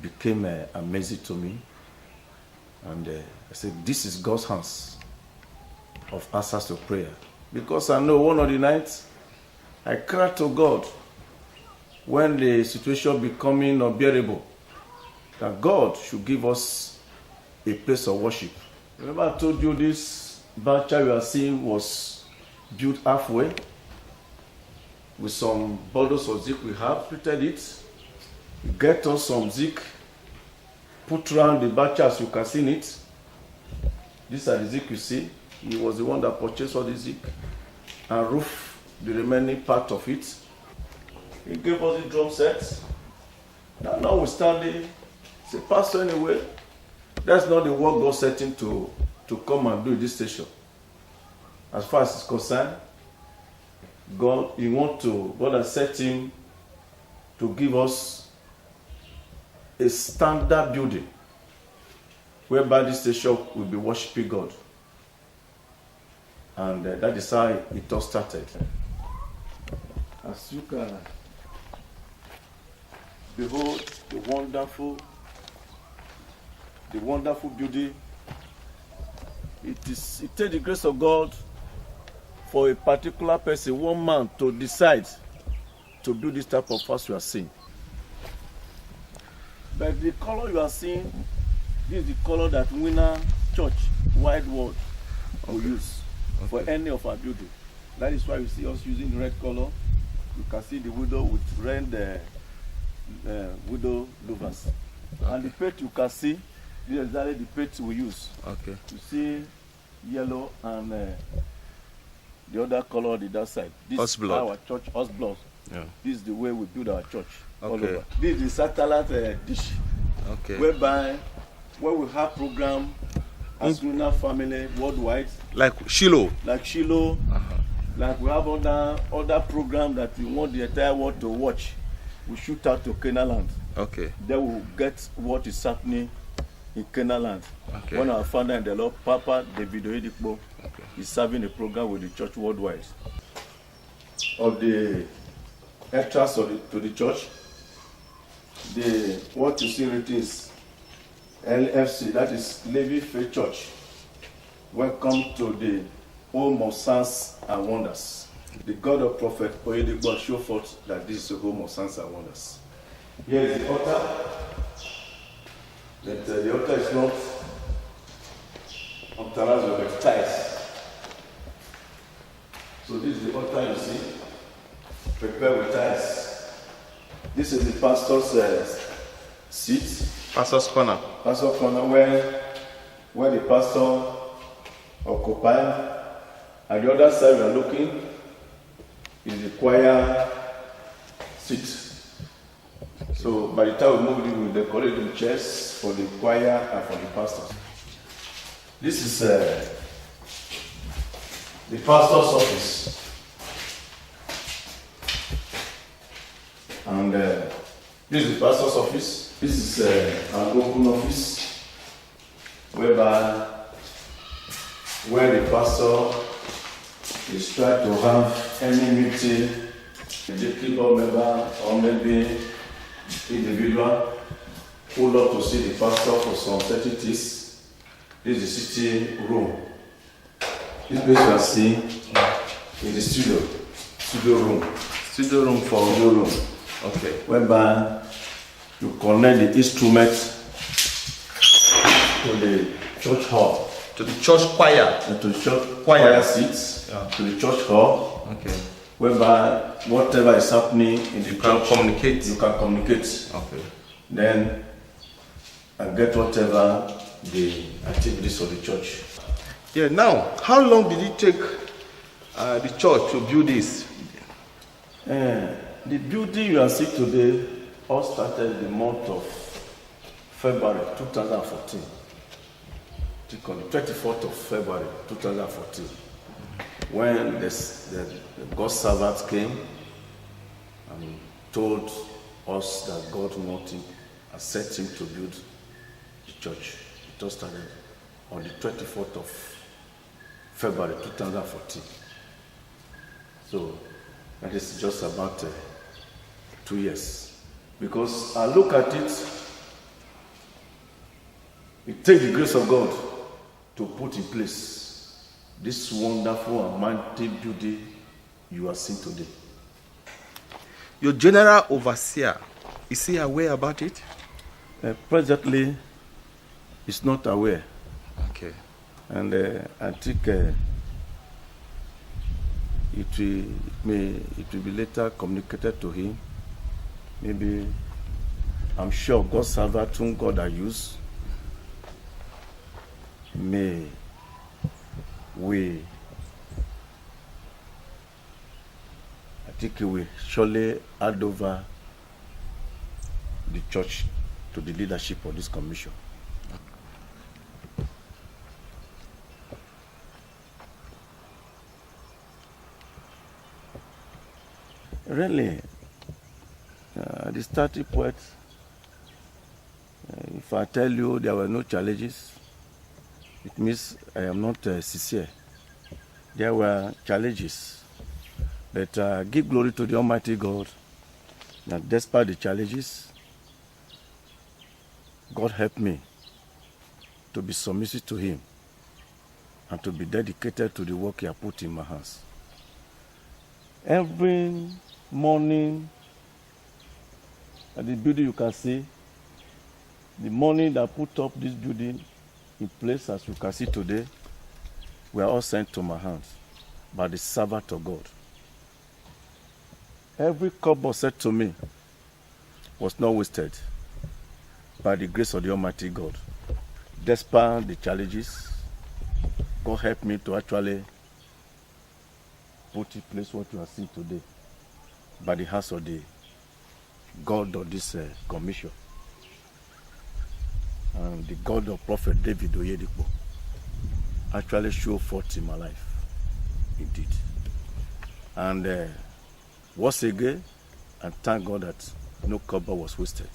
it became amazing to me. And I said, this is God's hands of answers to prayer. Because I know one of the nights, I cried to God when the situation becoming unbearable, that God should give us a place of worship. Remember I told you this bacha you are seeing was built halfway with some bundles of zinc we have, treated it, get us some zinc, put around the bacha as you can see in it. These are the zinc you see. He was the one that purchased all the zinc and roofed the remaining part of it. He gave us the drum set. Now we standing. Say, Pastor, anyway, that's not the work God set him to come and do in this station. As far as it's concerned, God has set him to give us a standard building whereby this station will be worshiping God. And that is how it all started. As you can behold the wonderful building. It takes the grace of God for a particular person, one man, to decide to do this type of house you are seeing. But the color you are seeing, this is the color that Winner Church wide world will use for any of our building. That is why you see us using red color. You can see the window with red window louvers. And the paint you can see, this is exactly the paint we use. Okay. You see yellow and the other color on the other side. This is our church, us blood. Yeah. This is the way we build our church. All over. This is the satellite dish. Okay. Whereby when we have program as Winner family worldwide. Like Shiloh. Like Shiloh. Like we have other program that we want the entire world to watch. We shoot out to Canaan land. Okay. Then we'll get what is happening in Canaan land. Okay. When our founder in the Lord, Papa David Oyedepo, is serving a program with the church worldwide. Of the entrance to the church, what you see written is LFC, that is Levi Faith Church. Welcome to the home of signs and wonders. The God of Prophet Oyedepo show forth that this is the home of signs and wonders. Here is the altar. That the altar is not on terrazzo but tiles. So this is the altar you see, prepared with tiles. This is the pastor's seat. Pastor's corner. Pastor's corner where the pastor occupies. At the other side we are looking is the choir seat. So by the time we move in, we decorate the chairs for the choir and for the pastors. This is the pastor's office. And this is the pastor's office. This is our open office, where the pastor is trying to have any meeting with the keyboard member or maybe individual pull up to see the pastor for some certities. This is the sitting room. This place you are seeing is the studio room. Studio room for audio room. Okay. Whereby you connect the instrument to the church hall. To the church choir. To the church choir seats. Yeah. To the church hall. Okay. Whereby whatever is happening in the church, you can communicate. Okay. Then and get whatever the activities of the church. Yeah. Now, how long did it take the church to build this? The building you are seeing today all started the month of February 2014. On the 24th of February 2014, when the God's servant came and told us that God wanted and set him to build the church. It all started on the 24th of February 2014. So that is just about 2 years. Because I look at it, It takes the grace of God to put in place this wonderful and mighty building you are seeing today. Your general overseer, is he aware about it? Presently, he's not aware. Okay. And I think it will be later communicated to him. Maybe, I'm sure God's servant whom God has used I think he will surely hand over the church to the leadership of this commission. Really, the starting point, if I tell you there were no challenges, it means I am not sincere. There were challenges, but give glory to the Almighty God that despite the challenges, God helped me to be submissive to Him and to be dedicated to the work He has put in my hands. Every morning at the building you can see, the morning that put up this building in place as you can see today, were all sent to my hands by the servant of God. Every kobo said to me was not wasted by the grace of the Almighty God. Despite the challenges, God helped me to actually put in place what you are seeing today by the hands of the God of this commission and the God of Prophet David Oyedepo actually show forth in my life, indeed. And once again, I thank God that no kobo was wasted.